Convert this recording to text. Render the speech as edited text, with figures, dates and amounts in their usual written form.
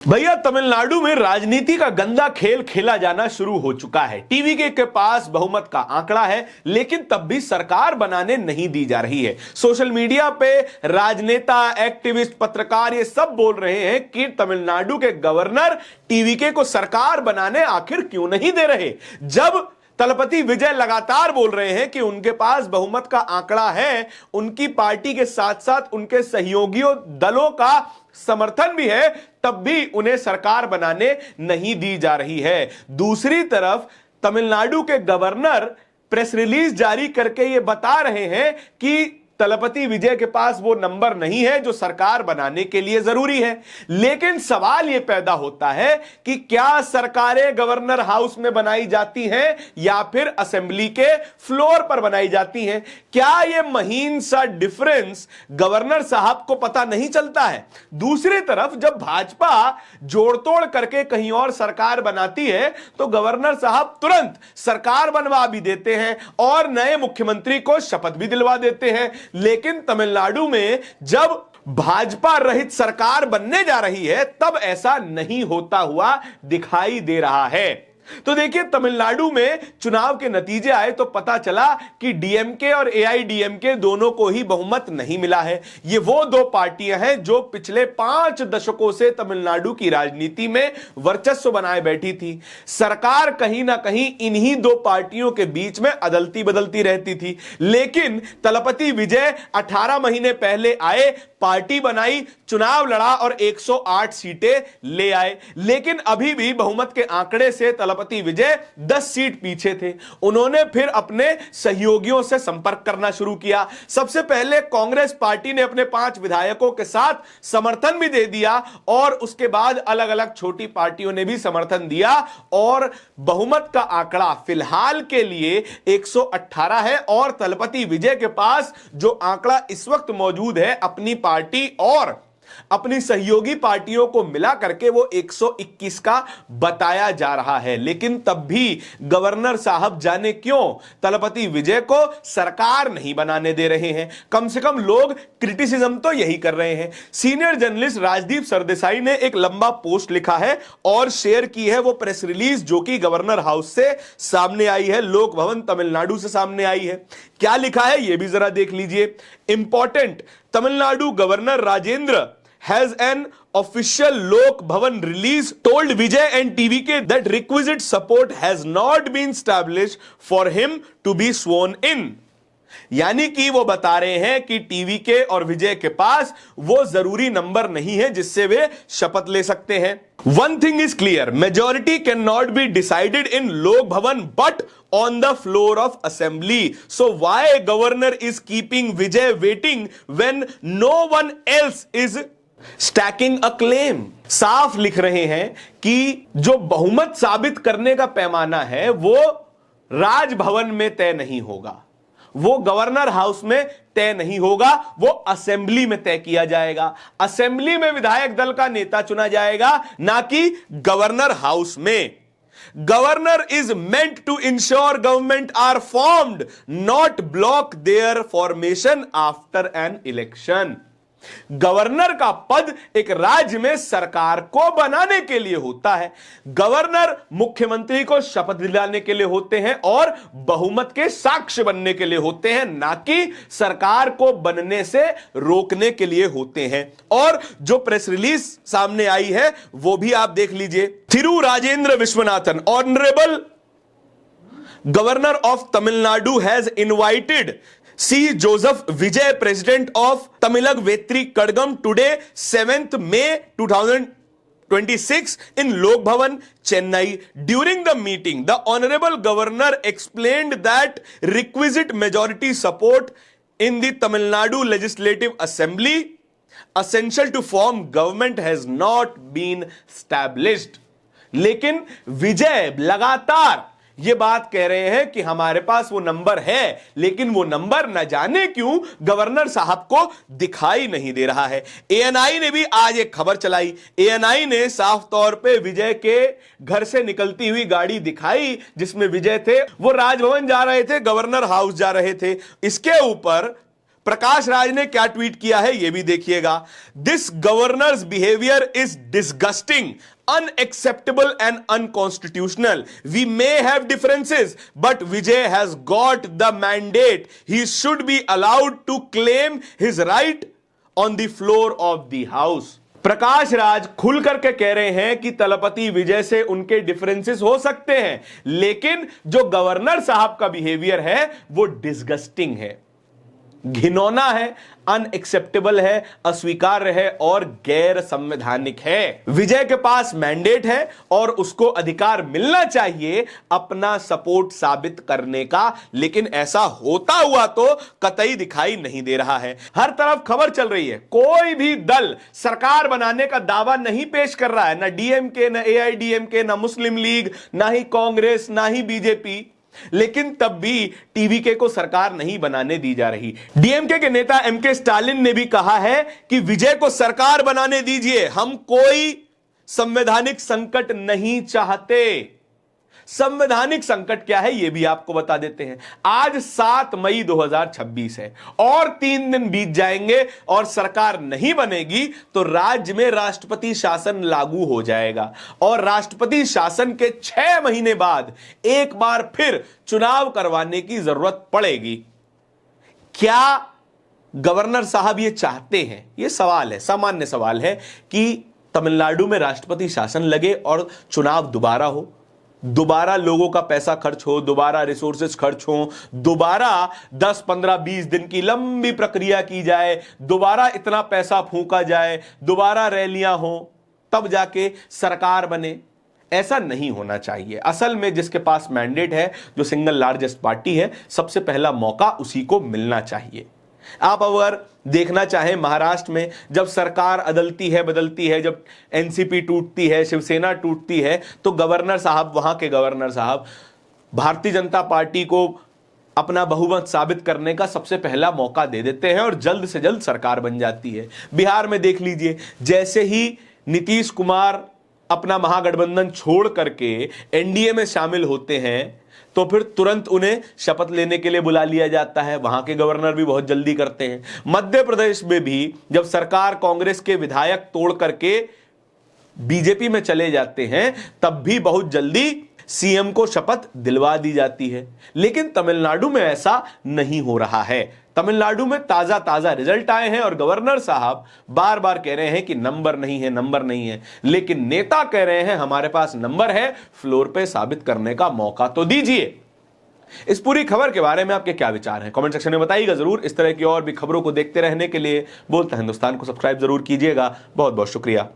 भैया तमिलनाडु में राजनीति का गंदा खेल खेला जाना शुरू हो चुका है। टीवी के पास बहुमत का आंकड़ा है, लेकिन तब भी सरकार बनाने नहीं दी जा रही है। सोशल मीडिया पे राजनेता, एक्टिविस्ट, पत्रकार ये सब बोल रहे हैं कि तमिलनाडु के गवर्नर टीवीके को सरकार बनाने आखिर क्यों नहीं दे रहे, जब तलपति विजय लगातार बोल रहे हैं कि उनके पास बहुमत का आंकड़ा है, उनकी पार्टी के साथ साथ उनके सहयोगियों दलों का समर्थन भी है, तब भी उन्हें सरकार बनाने नहीं दी जा रही है। दूसरी तरफ तमिलनाडु के गवर्नर प्रेस रिलीज जारी करके यह बता रहे हैं कि तलपति विजय के पास वो नंबर नहीं है जो सरकार बनाने के लिए जरूरी है। लेकिन सवाल यह पैदा होता है कि क्या सरकारें गवर्नर हाउस में बनाई जाती हैं या फिर असेंबली के फ्लोर पर बनाई जाती हैं? क्या यह महीन सा डिफरेंस गवर्नर साहब को पता नहीं चलता है? दूसरी तरफ जब भाजपा जोड़तोड़ करके कहीं और सरकार बनाती है तो गवर्नर साहब तुरंत सरकार बनवा भी देते हैं और नए मुख्यमंत्री को शपथ भी दिलवा देते हैं। लेकिन तमिलनाडु में जब भाजपा रहित सरकार बनने जा रही है तब ऐसा नहीं होता हुआ दिखाई दे रहा है। तो देखिए, तमिलनाडु में चुनाव के नतीजे आए तो पता चला कि डीएमके और एआईडीएमके दोनों को ही बहुमत नहीं मिला है। ये वो दो पार्टियां हैं जो पिछले 5 दशकों से तमिलनाडु की राजनीति में वर्चस्व बनाए बैठी थी। सरकार कहीं ना कहीं इन्हीं दो पार्टियों के बीच में अदलती बदलती रहती थी। लेकिन तलपति विजय 18 महीने पहले आए, पार्टी बनाई, चुनाव लड़ा और 108 सीटें ले आए। लेकिन अभी भी बहुमत के आंकड़े से तलपति विजय 10 सीट पीछे थे। उन्होंने फिर अपने सहयोगियों से संपर्क करना शुरू किया। सबसे पहले कांग्रेस पार्टी ने अपने 5 विधायकों के साथ समर्थन भी दे दिया और उसके बाद अलग अलग छोटी पार्टियों ने भी समर्थन दिया और बहुमत का आंकड़ा फिलहाल के लिए 118 है और तलपति विजय के पास जो आंकड़ा इस वक्त मौजूद है अपनी पार्टी और अपनी सहयोगी पार्टियों को मिला करके वो 121 का बताया जा रहा है। लेकिन तब भी गवर्नर साहब जाने क्यों तलपति विजय को सरकार नहीं बनाने दे रहे हैं। कम से कम लोग क्रिटिसिज्म तो यही कर रहे हैं। सीनियर जर्नलिस्ट राजदीप सरदेसाई ने एक लंबा पोस्ट लिखा है और शेयर की है वो प्रेस रिलीज जो कि गवर्नर हाउस से सामने आई है, लोक भवन तमिलनाडु से सामने आई है। क्या लिखा है यह भी जरा देख लीजिए। Important, Tamil Nadu governor Rajendra has an official Lok Bhavan release told Vijay and TVK that requisite support has not been established for him to be sworn in। यानी कि वो बता रहे हैं कि टीवीके और विजय के पास वो जरूरी नंबर नहीं है जिससे वे शपथ ले सकते हैं। One thing is clear, majority can not be decided in लोक भवन but on the floor of assembly। So why governor is keeping Vijay waiting when no one else is stacking a claim? साफ लिख रहे हैं कि जो बहुमत साबित करने का पैमाना है वो राजभवन में तय नहीं होगा, वो गवर्नर हाउस में तय नहीं होगा, वो असेंबली में तय किया जाएगा। असेंबली में विधायक दल का नेता चुना जाएगा, ना कि गवर्नर हाउस में। Governor is meant to ensure government are formed, not block their formation after an election। Governor का पद एक राज्य में सरकार को बनाने के लिए होता है। गवर्नर मुख्यमंत्री को शपथ दिलाने के लिए होते हैं और बहुमत के साक्ष्य बनने के लिए होते हैं, ना कि सरकार को बनने से रोकने के लिए होते हैं। और जो प्रेस रिलीज सामने आई है वो भी आप देख लीजिए। Thiru Rajendra Vishwanathan, honourable governor of Tamil Nadu has invited C. Joseph Vijay, President of Tamilak Vetri Kadgam, today 7th May 2026 in Lok Bhavan, Chennai। During the meeting, the Honorable Governor explained that requisite majority support in the Tamil Nadu Legislative Assembly essential to form government has not been established। लेकिन विजय लगातार ये बात कह रहे हैं कि हमारे पास वो नंबर है, लेकिन वो नंबर न जाने क्यों गवर्नर साहब को दिखाई नहीं दे रहा है। एएनआई ने भी आज एक खबर चलाई। एएनआई ने साफ तौर पे विजय के घर से निकलती हुई गाड़ी दिखाई जिसमें विजय थे। वो राजभवन जा रहे थे, गवर्नर हाउस जा रहे थे। इसके ऊपर प्रकाश राज ने क्या ट्वीट किया है यह भी देखिएगा। This governors behaviour is disgusting, unacceptable and unconstitutional. We may have differences, but Vijay has got the mandate. He should be allowed to claim his right on the floor of the house. Prakash Raj खुल करके कह रहे हैं कि तलपति विजय से उनके differences हो सकते हैं, लेकिन जो गवर्नर साहब का बिहेवियर है वो डिस्गस्टिंग है, घिनौना है, अनएक्सेप्टेबल है, अस्वीकार्य है और गैर संवैधानिक है। विजय के पास मैंडेट है और उसको अधिकार मिलना चाहिए अपना सपोर्ट साबित करने का, लेकिन ऐसा होता हुआ तो कतई दिखाई नहीं दे रहा है। हर तरफ खबर चल रही है, कोई भी दल सरकार बनाने का दावा नहीं पेश कर रहा है, ना डीएमके, ना एआईडीएमके, ना मुस्लिम लीग, ना ही कांग्रेस, ना ही बीजेपी, लेकिन तब भी टीवीके को सरकार नहीं बनाने दी जा रही। डीएमके के नेता एमके स्टालिन ने भी कहा है कि विजय को सरकार बनाने दीजिए, हम कोई संवैधानिक संकट नहीं चाहते। संवैधानिक संकट क्या है यह भी आपको बता देते हैं। आज 7 मई 2026 है और 3 दिन बीत जाएंगे और सरकार नहीं बनेगी तो राज्य में राष्ट्रपति शासन लागू हो जाएगा और राष्ट्रपति शासन के 6 महीने बाद एक बार फिर चुनाव करवाने की जरूरत पड़ेगी। क्या गवर्नर साहब ये चाहते हैं? यह सवाल है, सामान्य सवाल है कि तमिलनाडु में राष्ट्रपति शासन लगे और चुनाव दोबारा हो, दोबारा लोगों का पैसा खर्च हो, दोबारा रिसोर्सेज खर्च हो, दोबारा 10, 15, 20 दिन की लंबी प्रक्रिया की जाए, दोबारा इतना पैसा फूंका जाए, दोबारा रैलियां हो, तब जाके सरकार बने? ऐसा नहीं होना चाहिए। असल में जिसके पास मैंडेट है, जो सिंगल लार्जेस्ट पार्टी है, सबसे पहला मौका उसी को मिलना चाहिए। आप अगर देखना चाहें महाराष्ट्र में जब सरकार अदलती है बदलती है, जब एनसीपी टूटती है, शिवसेना टूटती है, तो गवर्नर साहब, वहां के गवर्नर साहब भारतीय जनता पार्टी को अपना बहुमत साबित करने का सबसे पहला मौका दे देते हैं और जल्द से जल्द सरकार बन जाती है। बिहार में देख लीजिए, जैसे ही नीतीश कुमार अपना महागठबंधन छोड़ करके एनडीए में शामिल होते हैं तो फिर तुरंत उन्हें शपथ लेने के लिए बुला लिया जाता है। वहां के गवर्नर भी बहुत जल्दी करते हैं। मध्य प्रदेश में भी जब सरकार कांग्रेस के विधायक तोड़ करके बीजेपी में चले जाते हैं तब भी बहुत जल्दी सीएम को शपथ दिलवा दी जाती है। लेकिन तमिलनाडु में ऐसा नहीं हो रहा है। तमिलनाडु में ताजा ताजा रिजल्ट आए हैं और गवर्नर साहब बार बार कह रहे हैं कि नंबर नहीं है, नंबर नहीं है, लेकिन नेता कह रहे हैं हमारे पास नंबर है, फ्लोर पे साबित करने का मौका तो दीजिए। इस पूरी खबर के बारे में आपके क्या विचार हैं कमेंट सेक्शन में बताइएगा जरूर। इस तरह की और भी खबरों को देखते रहने के लिए बोलता हिंदुस्तान को सब्सक्राइब जरूर कीजिएगा। बहुत बहुत शुक्रिया।